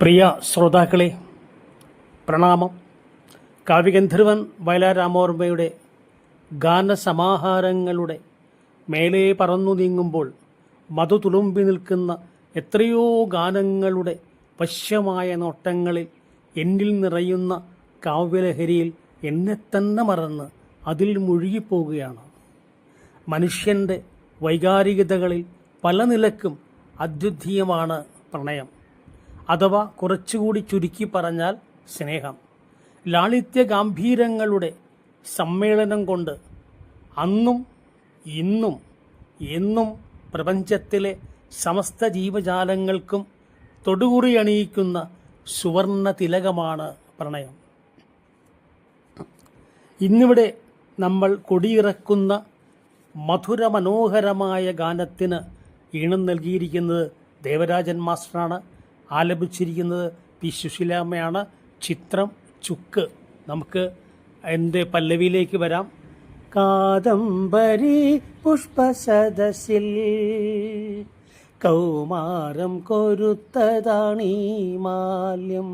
പ്രിയ ശ്രോതാക്കളെ, പ്രണാമം. കാവ്യഗന്ധർവൻ വയലാർ രാമവർമ്മയുടെ ഗാനസമാഹാരങ്ങളുടെ മേലെ പറന്നു നീങ്ങുമ്പോൾ മധു തുളുമ്പി നിൽക്കുന്ന എത്രയോ ഗാനങ്ങളുടെ വശ്യമായ നോട്ടങ്ങളിൽ എന്നിൽ നിറയുന്ന കാവ്യലഹരിയിൽ എന്നെ തന്നെ മറന്ന് അതിൽ മുഴുകിപ്പോവുകയാണ്. മനുഷ്യൻ്റെ വൈകാരികതകളിൽ പല നിലക്കും അദ്വിതീയമാണ് പ്രണയം, അഥവാ കുറച്ചുകൂടി ചുരുക്കി പറഞ്ഞാൽ സ്നേഹം. ലാളിത്യ ഗാംഭീര്യങ്ങളുടെ സമ്മേളനം കൊണ്ട് അന്നും ഇന്നും എന്നും പ്രപഞ്ചത്തിലെ സമസ്ത ജീവജാലങ്ങൾക്കും തൊടുകുറി അണിയിക്കുന്ന സുവർണ തിലകമാണ് പ്രണയം. ഇന്നിവിടെ നമ്മൾ കൊടിയിറക്കുന്ന മധുര മനോഹരമായ ഗാനത്തിന് ഈണം നൽകിയിരിക്കുന്നത് ദേവരാജൻ മാസ്റ്ററാണ്. ആലപിച്ചിരിക്കുന്നത് പി സുശീലാമ്മയാണ്. ചിത്രം ചുക്ക്. നമുക്ക് എൻ്റെ പല്ലവിയിലേക്ക് വരാം. കാദംബരി പുഷ്പസദസ്സിൽ കൗമാരം കൊരുത്തതാണീ മാല്യം,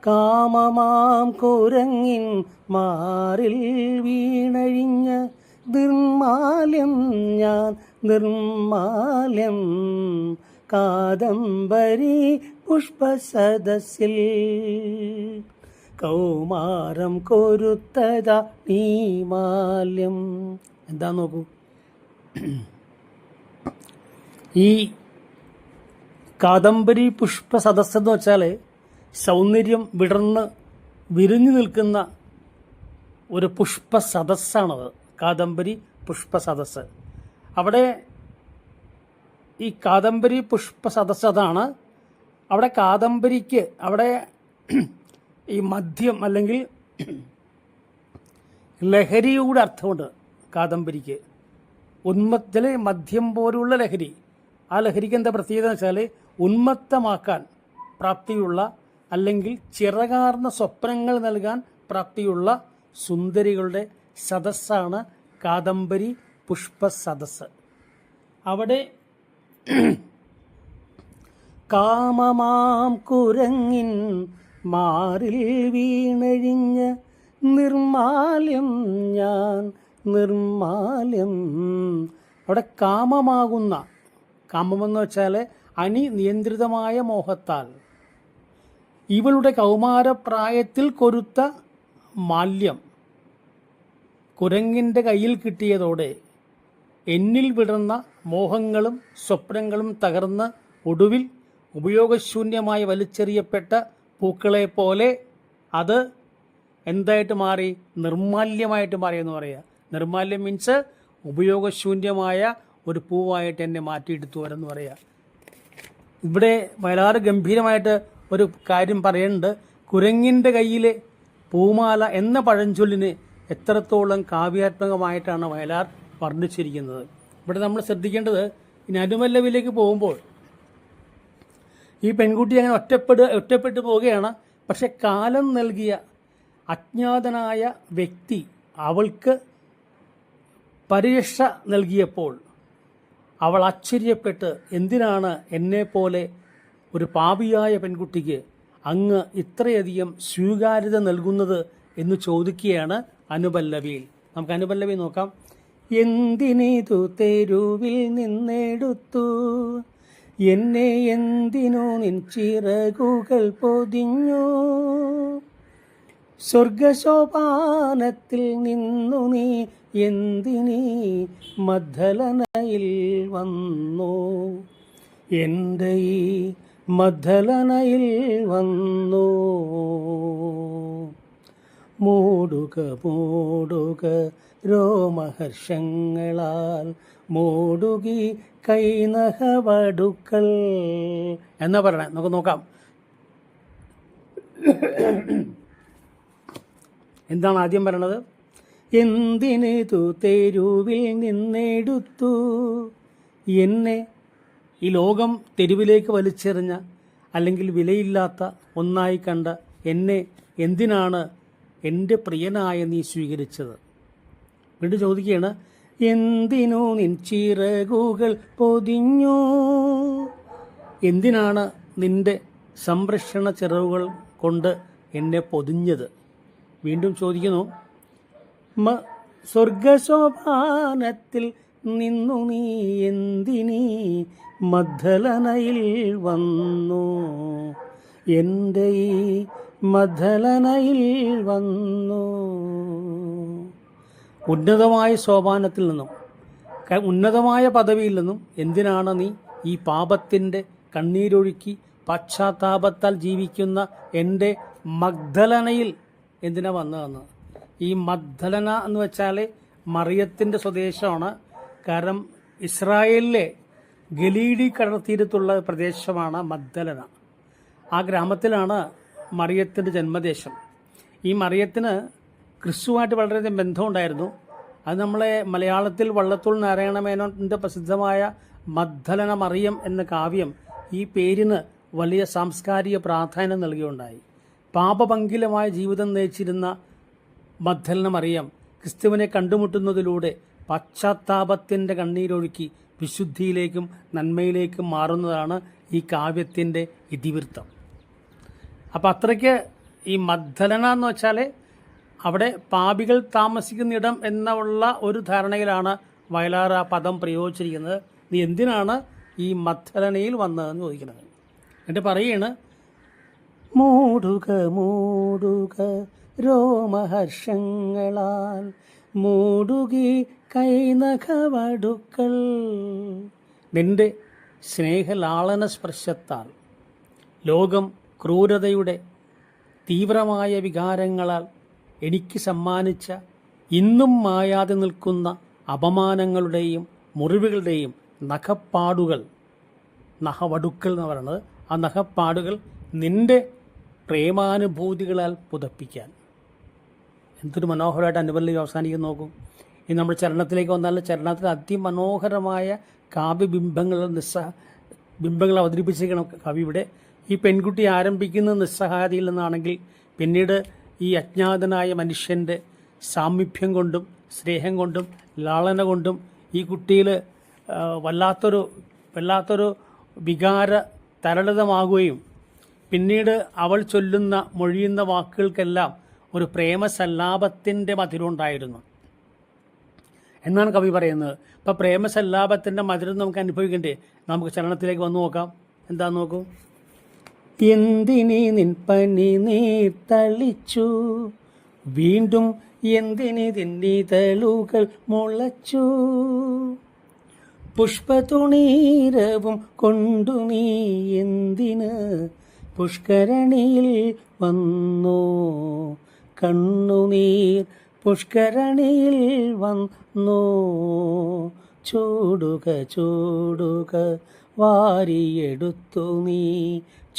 കാമമാം കുരങ്ങിൻ മാറിൽ വീണഴിഞ്ഞ നിർമാല്യം ഞാൻ നിർമാല്യം. കാദംബരി പുഷ്പസദസ്സിൽ കൗമാരം കൊരുത്തതാ നീമാല്യം. എന്താ നോക്കൂ, ഈ കാദംബരി പുഷ്പസദസ്സ് എന്ന് വെച്ചാൽ സൗന്ദര്യം വിടർന്ന് വിരിഞ്ഞു നിൽക്കുന്ന ഒരു പുഷ്പസദസ്സാണത്. കാദംബരി പുഷ്പസദസ്സ്. അവിടെ ഈ കാദംബരി പുഷ്പസദസ്സ് അതാണ്. അവിടെ കാദംബരിക്ക് അവിടെ ഈ മദ്യം അല്ലെങ്കിൽ ലഹരിയുടെ അർത്ഥമുണ്ട്. കാദംബരിക്ക് ഉന്മത്തിലെ മദ്യം പോലുള്ള ലഹരി. ആ ലഹരിക്ക് എന്താ പ്രത്യേകത എന്ന് വെച്ചാൽ ഉന്മത്തമാക്കാൻ പ്രാപ്തിയുള്ള അല്ലെങ്കിൽ ചിറകാർന്ന സ്വപ്നങ്ങൾ നൽകാൻ പ്രാപ്തിയുള്ള സുന്ദരികളുടെ സദസ്സാണ് കാദംബരി പുഷ്പസദസ്സ്. അവിടെ കാമമാം കുരങ്ങിൻ മാറിൽ വീണഴിഞ്ഞ നിർമാല്യം ഞാൻ നിർമാല്യം. അവിടെ കാമമാകുന്ന, കാമമെന്ന് വെച്ചാൽ അനിയന്ത്രിതമായ മോഹത്താൽ ഇവളുടെ കൗമാരപ്രായത്തിൽ കൊരുത്ത മാല്യം കുരങ്ങിൻ്റെ കയ്യിൽ കിട്ടിയതോടെ എന്നിൽ വിടർന്ന മോഹങ്ങളും സ്വപ്നങ്ങളും തകർന്ന് ഒടുവിൽ ഉപയോഗശൂന്യമായി വലിച്ചെറിയപ്പെട്ട പൂക്കളെ പോലെ അത് എന്തായിട്ട് മാറി? നിർമാല്യമായിട്ട് മാറിയെന്ന് പറയുക. നിർമാല്യം മീൻസ് ഉപയോഗശൂന്യമായ ഒരു പൂവായിട്ട് എന്നെ മാറ്റിയെടുത്തു വരെന്ന് പറയുക. ഇവിടെ വളരെ ഗംഭീരമായിട്ട് ഒരു കാര്യം പറയുന്നുണ്ട്. കുരങ്ങിൻ്റെ കയ്യിലെ പൂമാല എന്ന പഴഞ്ചൊല്ലിന് എത്രത്തോളം കാവ്യാത്മകമായിട്ടാണ് വയലാർ വർണ്ണിച്ചിരിക്കുന്നത്. ഇവിടെ നമ്മൾ ശ്രദ്ധിക്കേണ്ടത്, ഇനി അനുപല്ലവിയിലേക്ക് പോകുമ്പോൾ ഈ പെൺകുട്ടി അങ്ങനെ ഒറ്റപ്പെട്ടു പോവുകയാണ്. പക്ഷെ കാലം നൽകിയ അജ്ഞാതനായ വ്യക്തി അവൾക്ക് പരിരക്ഷ നൽകിയപ്പോൾ അവൾ ആശ്ചര്യപ്പെട്ട്, എന്തിനാണ് എന്നെപ്പോലെ ഒരു പാപിയായ പെൺകുട്ടിക്ക് അങ്ങ് ഇത്രയധികം സ്വീകാര്യത നൽകുന്നത് എന്ന് ചോദിക്കുകയാണ് അനുപല്ലവിയിൽ. നമുക്ക് അനുപല്ലവി നോക്കാം. എന്തിനിതു തെരുവിൽ നിന്നെടുത്തു, എന്നെ എന്തിനു നിൻ ചിറകുകൾ പൊതിഞ്ഞു, സ്വർഗശോപാനത്തിൽ നിന്നു നീ എന്തിനീ മദ്ദലനയിൽ വന്നു, എൻ്റെ ഈ മദ്ദലനയിൽ വന്നു. മൂടുക മൂടുക രോമഹർഷങ്ങളാൽ മൂടുകി കൈനഹവടുക്കൾ എന്നാ പറയണേ. നമുക്ക് നോക്കാം എന്താണ് ആദ്യം പറയണത്. എന്തിനിതു തെരുവിൽ നിന്നെടുത്തു, എന്നെ ഈ ലോകം തെരുവിലേക്ക് വലിച്ചെറിഞ്ഞ അല്ലെങ്കിൽ വിലയില്ലാത്ത ഒന്നായി കണ്ട എന്നെ എന്തിനാണ് എൻ്റെ പ്രിയനായ നീ സ്വീകരിച്ചത്? വീണ്ടും ചോദിക്കുകയാണ്, എന്തിനു നിൻ ചിറകുകൾ പൊതിഞ്ഞു, എന്തിനാണ് നിന്റെ സംരക്ഷണ ചിറകുകൾ കൊണ്ട് എന്നെ പൊതിഞ്ഞത്. വീണ്ടും ചോദിക്കുന്നു, സ്വർഗശോഭാനത്തിൽ നിന്നു നീ എന്തിനീ മദ്ദലനയിൽ വന്നു, എൻ്റെ ഈ മദ്ദലനയിൽ വന്നു. ഉന്നതമായ സോപാനത്തിൽ നിന്നും ഉന്നതമായ പദവിയിൽ നിന്നും എന്തിനാണ് നീ ഈ പാപത്തിൻ്റെ കണ്ണീരൊഴുക്കി പശ്ചാത്താപത്താൽ ജീവിക്കുന്ന എൻ്റെ മഗ്ദലനയിൽ എന്തിനാ വന്നതെന്ന്. ഈ മഗ്ദലന എന്ന് വെച്ചാൽ മറിയത്തിൻ്റെ സ്വദേശമാണ്. കാരണം ഇസ്രായേലിലെ ഗലീലി കടൽത്തീരത്തുള്ള പ്രദേശമാണ് മഗ്ദലന. ആ ഗ്രാമത്തിലാണ് മറിയത്തിൻ്റെ ജന്മദേശം. ഈ മറിയത്തിന് ക്രിസ്തുവായിട്ട് വളരെയധികം ബന്ധമുണ്ടായിരുന്നു. അത് നമ്മളെ മലയാളത്തിൽ വള്ളത്തോൾ നാരായണ മേനോൻ്റെ പ്രസിദ്ധമായ മഗ്ദലന മറിയം എന്ന കാവ്യം ഈ പേരിന് വലിയ സാംസ്കാരിക പ്രാധാന്യം നൽകിയുണ്ടായി. പാപപങ്കിലമായ ജീവിതം നയിച്ചിരുന്ന മഗ്ദലന മറിയം ക്രിസ്തുവിനെ കണ്ടുമുട്ടുന്നതിലൂടെ പശ്ചാത്താപത്തിൻ്റെ കണ്ണീരൊഴുക്കി വിശുദ്ധിയിലേക്കും നന്മയിലേക്കും മാറുന്നതാണ് ഈ കാവ്യത്തിൻ്റെ ഇതിവൃത്തം. അപ്പം അത്രയ്ക്ക് ഈ മഗ്ദലന എന്ന് വെച്ചാൽ അവിടെ പാപികൾ താമസിക്കുന്നിടം എന്നുള്ള ഒരു ധാരണയിലാണ് വയലാർ ആ പദം പ്രയോഗിച്ചിരിക്കുന്നത്. നീ എന്തിനാണ് ഈ മഗ്ദലനയിൽ വന്നതെന്ന് ചോദിക്കുന്നത്. എന്നിട്ട് പറയുകയാണ്, മൂടുക മൂടുക രോമഹർഷങ്ങളാൽ മൂടുകി കൈനഖവടുക്കൾ, നിന്റെ സ്നേഹലാളന സ്പർശത്താൽ ലോകം ക്രൂരതയുടെ തീവ്രമായ വികാരങ്ങളാൽ എനിക്ക് സമ്മാനിച്ച ഇന്നും മായാതെ നിൽക്കുന്ന അപമാനങ്ങളുടെയും മുറിവുകളുടെയും നഖപ്പാടുകൾ, നഖവടുക്കൾ എന്ന് പറയുന്നത്, ആ നഖപ്പാടുകൾ നിന്റെ പ്രേമാനുഭൂതികളാൽ പുതപ്പിക്കാൻ. എന്തൊരു മനോഹരമായിട്ട് അനുപല്ലവി അവസാനിക്കുന്നു നോക്കൂ. ഇനി നമ്മൾ ചരണത്തിലേക്ക് വന്നാൽ ചരണത്തിൽ അതിമനോഹരമായ കാവ്യബിംബങ്ങൾ ബിംബങ്ങൾ അവതരിപ്പിച്ചിരിക്കണം കവി ഇവിടെ. ഈ പെൺകുട്ടി ആരംഭിക്കുന്ന നിസ്സഹായതയിൽ നിന്നാണെങ്കിൽ പിന്നീട് ഈ അജ്ഞാതനായ മനുഷ്യൻ്റെ സാമീപ്യം കൊണ്ടും സ്നേഹം കൊണ്ടും ലാളന കൊണ്ടും ഈ കുട്ടിയിൽ വല്ലാത്തൊരു വികാര തരളിതമാകുകയും പിന്നീട് അവൾ ചൊല്ലുന്ന മൊഴിയുന്ന വാക്കുകൾക്കെല്ലാം ഒരു പ്രേമസല്ലാപത്തിൻ്റെ മധുരമുണ്ടായിരുന്നു എന്നാണ് കവി പറയുന്നത്. അപ്പോൾ പ്രേമസല്ലാപത്തിൻ്റെ മധുരം നമുക്ക് അനുഭവിക്കണ്ടേ? നമുക്ക് ചലനത്തിലേക്ക് വന്നു നോക്കാം. എന്താന്ന് നോക്കൂ. എന്തിനി നിൻപനി നീർത്തളിച്ചു, വീണ്ടും എന്തിനി തിന്നിതളുകൾ മുളച്ചു, പുഷ്പതുണീരവും കൊണ്ടു നീ എന്തിന് പുഷ്കരണിയിൽ വന്നു, കണ്ണുനീർ പുഷ്കരണിയിൽ വന്നു, ചൂടുക ചൂടുക വാരിയെടുത്തു നീ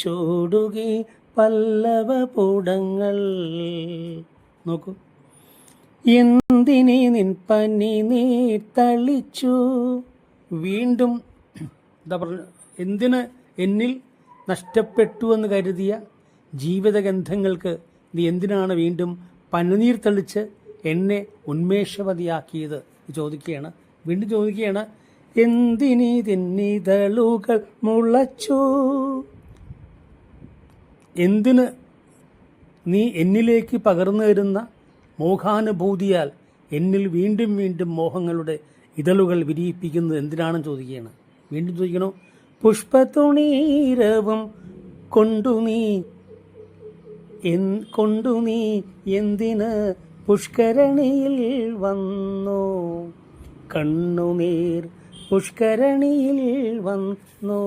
ചൂടുകി പല്ലവപുടങ്ങൾ. നോക്കൂ, എന്തിനി നിൻപനി നീർത്തളിച്ചു, വീണ്ടും എന്താ പറഞ്ഞ, എന്തിന് എന്നിൽ നഷ്ടപ്പെട്ടു എന്ന് കരുതിയ ജീവിതഗന്ധങ്ങൾക്ക് നീ എന്തിനാണ് വീണ്ടും പനിനീർ തളിച്ച് എന്നെ ഉന്മേഷവതിയാക്കിയത് ചോദിക്കുകയാണ്. വീണ്ടും ചോദിക്കുകയാണ്, എന്തിനീ തിന്നിതളുകൾ മുളച്ചു, എന്തിന് നീ എന്നിലേക്ക് പകർന്നു തരുന്ന മോഹാനുഭൂതിയാൽ എന്നിൽ വീണ്ടും വീണ്ടും മോഹങ്ങളുടെ ഇതളുകൾ വിരിയിപ്പിക്കുന്നത് എന്തിനാണെന്ന് ചോദിക്കുകയാണ്. വീണ്ടും ചോദിക്കണോ, പുഷ്പതുണീരവും കൊണ്ടു നീ എന്തിന് പുഷ്കരണിയിൽ വന്നു, കണ്ണുനീർ പുഷ്കരണിയിൽ വന്നു.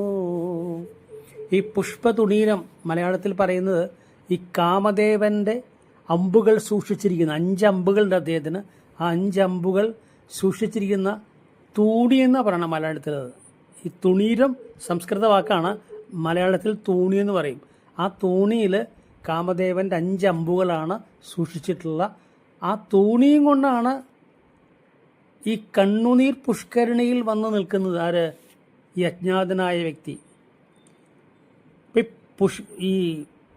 ഈ പുഷ്പതുണീരം മലയാളത്തിൽ പറയുന്നത് ഈ കാമദേവൻ്റെ അമ്പുകൾ സൂക്ഷിച്ചിരിക്കുന്ന 5 അമ്പുകളുണ്ട് അദ്ദേഹത്തിന്. ആ 5 അമ്പുകൾ സൂക്ഷിച്ചിരിക്കുന്ന തൂണി എന്നാണ് പറയണം മലയാളത്തിൽ. ഈ തുണീരം സംസ്കൃത വാക്കാണ്, മലയാളത്തിൽ തൂണി എന്ന് പറയും. ആ തൂണിയിൽ കാമദേവൻ്റെ 5 അമ്പുകളാണ് സൂക്ഷിച്ചിട്ടുള്ള. ആ തൂണിയും കൊണ്ടാണ് ഈ കണ്ണുനീർ പുഷ്കരണിയിൽ വന്നു നിൽക്കുന്നത്. ആര്? ഈ അജ്ഞാതനായ വ്യക്തി. ഈ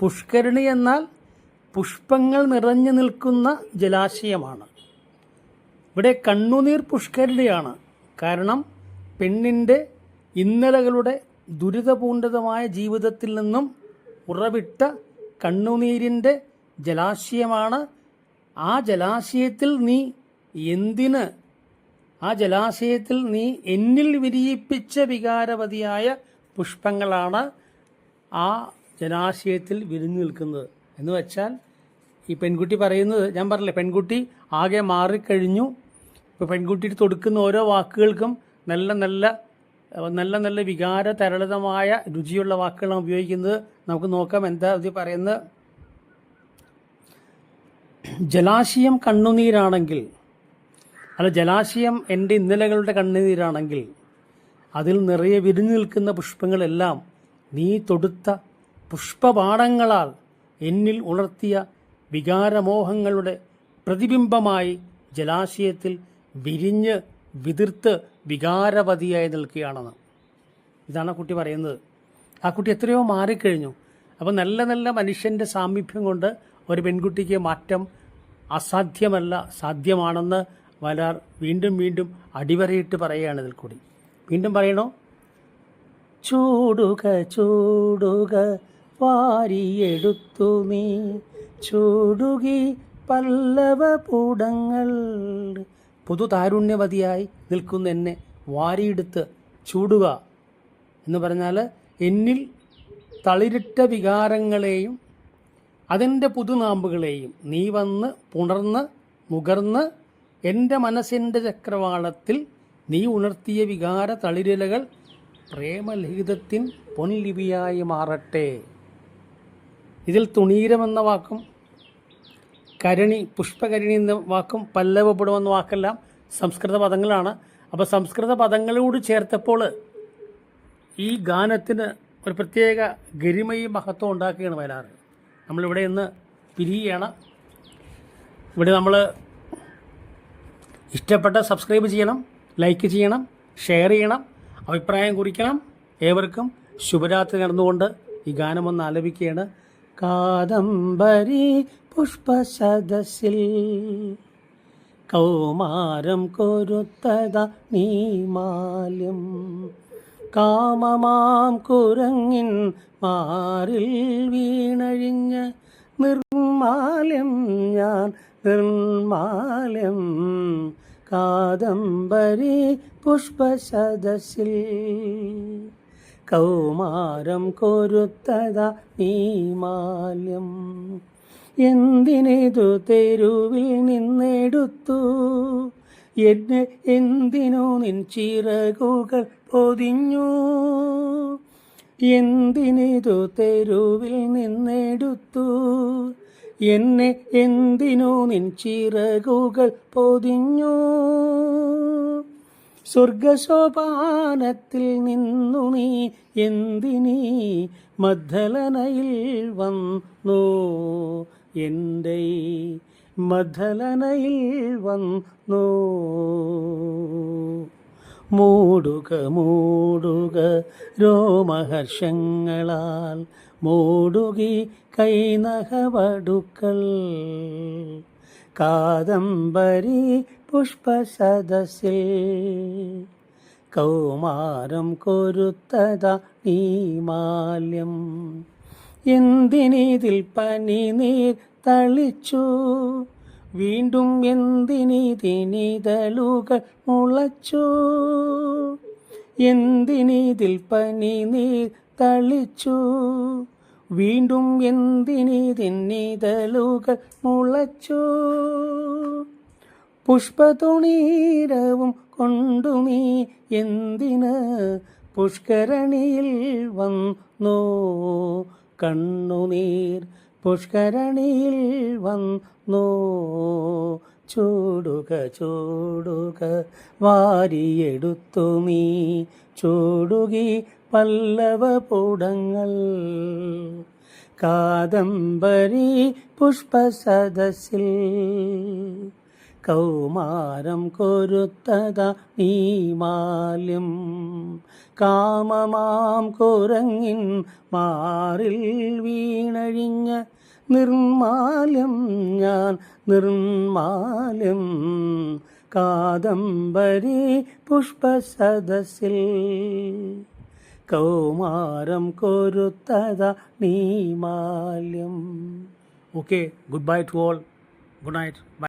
പുഷ്കരണി എന്നാൽ പുഷ്പങ്ങൾ നിറഞ്ഞു നിൽക്കുന്ന ജലാശയമാണ്. ഇവിടെ കണ്ണുനീർ പുഷ്കരണിയാണ്. കാരണം പെണ്ണിൻ്റെ ഇന്നലകളുടെ ദുരിതപൂരിതമായ ജീവിതത്തിൽ നിന്നും ഉറവിട്ട കണ്ണുനീരിൻ്റെ ജലാശയമാണ്. ആ ജലാശയത്തിൽ നീ എന്തിന് എന്നിൽ വിരിയിപ്പിച്ച വികാരവതിയായ പുഷ്പങ്ങളാണ് ആ ജലാശയത്തിൽ വിരിഞ്ഞു നിൽക്കുന്നത് എന്ന് വെച്ചാൽ, ഈ പെൺകുട്ടി പറയുന്നത്, ഞാൻ പറഞ്ഞില്ലേ, പെൺകുട്ടി ആകെ മാറിക്കഴിഞ്ഞു. ഇപ്പോൾ പെൺകുട്ടി തൊടുക്കുന്ന ഓരോ വാക്കുകൾക്കും നല്ല നല്ല വികാര തരളിതമായ രുചിയുള്ള വാക്കുകളാണ് ഉപയോഗിക്കുന്നത്. നമുക്ക് നോക്കാം എന്താ ഇത് പറയുന്നത്. ജലാശയം കണ്ണുനീരാണെങ്കിൽ, ജലാശയം എൻ്റെ ഇന്നലകളുടെ കണ്ണുനീരാണെങ്കിൽ, അതിൽ നിറയെ വിരിഞ്ഞു നിൽക്കുന്ന പുഷ്പങ്ങളെല്ലാം നീ തൊടുത്ത പുഷ്പപാടങ്ങളാൽ എന്നിൽ ഉണർത്തിയ വികാരമോഹങ്ങളുടെ പ്രതിബിംബമായി ജലാശയത്തിൽ വിരിഞ്ഞ് വിതിർത്ത് വികാരവതിയായി നിൽക്കുകയാണെന്ന്. ഇതാണ് കുട്ടി പറയുന്നത്. ആ കുട്ടി എത്രയോ മാറിക്കഴിഞ്ഞു. അപ്പോൾ നല്ല മനുഷ്യൻ്റെ സാമീപ്യം കൊണ്ട് ഒരു പെൺകുട്ടിക്ക് മാറ്റം അസാധ്യമല്ല, സാധ്യമാണെന്ന് വയലാർ വീണ്ടും അടിവരയിട്ട് പറയുകയാണ്. ഇതിൽ കൂടി വീണ്ടും പറയണോ? ചൂടുക വാരിയെടുത്തു നീ ചൂടുകി പല്ലവപൂടങ്ങൾ. പുതുതാരുണ്യവതിയായി നിൽക്കുന്ന എന്നെ വാരിയെടുത്ത് ചൂടുക എന്ന് പറഞ്ഞാൽ, എന്നിൽ തളിരിട്ട വികാരങ്ങളെയും അതിൻ്റെ പുതുനാമ്പുകളെയും നീ വന്ന് പുണർന്ന് നുകർന്ന് എൻ്റെ മനസ്സിൻ്റെ ചക്രവാളത്തിൽ നീ ഉണർത്തിയ വികാര തളിരിലകൾ പ്രേമലിഖിതത്തിൻ പൊൻലിപിയായി മാറട്ടെ. ഇതിൽ തുണീരമെന്ന വാക്കും പുഷ്പകരിണി എന്ന വാക്കും പല്ലവപുടം എന്ന വാക്കെല്ലാം സംസ്കൃത പദങ്ങളാണ്. അപ്പോൾ സംസ്കൃത പദങ്ങളോട് ചേർത്തപ്പോൾ ഈ ഗാനത്തിന് ഒരു പ്രത്യേക ഗരിമയും മഹത്വം ഉണ്ടാക്കുകയാണ് വയലാർ. നമ്മളിവിടെ ഇന്ന് പിരിയുകയാണ്. ഇവിടെ നമ്മൾ ഇഷ്ടപ്പെട്ട സബ്സ്ക്രൈബ് ചെയ്യണം, ലൈക്ക് ചെയ്യണം, ഷെയർ ചെയ്യണം, അഭിപ്രായം കുറിക്കണം. ഏവർക്കും ശുഭരാത്രി നടന്നുകൊണ്ട് ഈ ഗാനമൊന്ന് ആലപിക്കുകയാണ്. കാദംബരി പുഷ്പസദസ്സിൽ കൗമാരം കൊരുത്തത നീമാല്യം, കാമമാം കുരങ്ങിൻ മാറിൽ വീണഴിഞ്ഞ നിർമാല്യം ഞാൻ നിർമാല്യം. കാദംബരി പുഷ്പസദസ്സിൽ കൗമാരം കൊരുത്തത നീമാല്യം. എന്തിനിതു തെരുവിൽ നിന്നെടുത്തു എന്നെ, എന്തിനു നിൻ ചിറകുകൾ പൊതിഞ്ഞു. എന്തിനിതു തെരുവിൽ നിന്നെടുത്തു എന്നെ, എന്തിനു നിൻ ചിറകുകൾ പൊതിഞ്ഞു. സ്വർഗസോപാനത്തിൽ നിന്നു നീ എന്തിനീ മദ്ദലനയിൽ വന്നു. എൻ്റെ മദ്ദലനയിൽ വന്നു. മൂടുക രോമഹർഷങ്ങളാൽ മൂടുകി കൈനഖവടുക്കൾ. കാദംബരി പുഷ്പസദസ്സിൽ കൗമാരം കൊരുത്തത നീമാല്യം. എന്തിനിതിൽ പനിനീർ തളിച്ചു, വീണ്ടും എന്തിനിതിനിതളുകൾ മുളച്ചു. എന്തിനിതിൽ പനിനീർ തളിച്ചു, വീണ്ടും എന്തിനിതിനിതളുകൾ മുളച്ചു. പുഷ്പതുണീരവും കൊണ്ടു നീ എന്തിന് പുഷ്കരണിയിൽ വന്നു. കണ്ണുനീർ പുഷ്കരണിയിൽ വന്നു. ചൂടുക വാരിയെടുത്തു നീ ചൂടുകി പല്ലവപുടങ്ങൾ. കാദംബരി പുഷ്പസദസ്സിൽ കൗമാരം കൊരുത്തത നീമാല്യം. കാമമാം കുരങ്ങിൻ മാറിൽ വീണഴിഞ്ഞ നിർമാല്യം ഞാൻ നിർമാല്യം. കാദംബരി പുഷ്പസദസ്സിൽ കൗമാരം കൊരുത്തത നീ മാല്യം. Okay, good bye to all. Good night. By.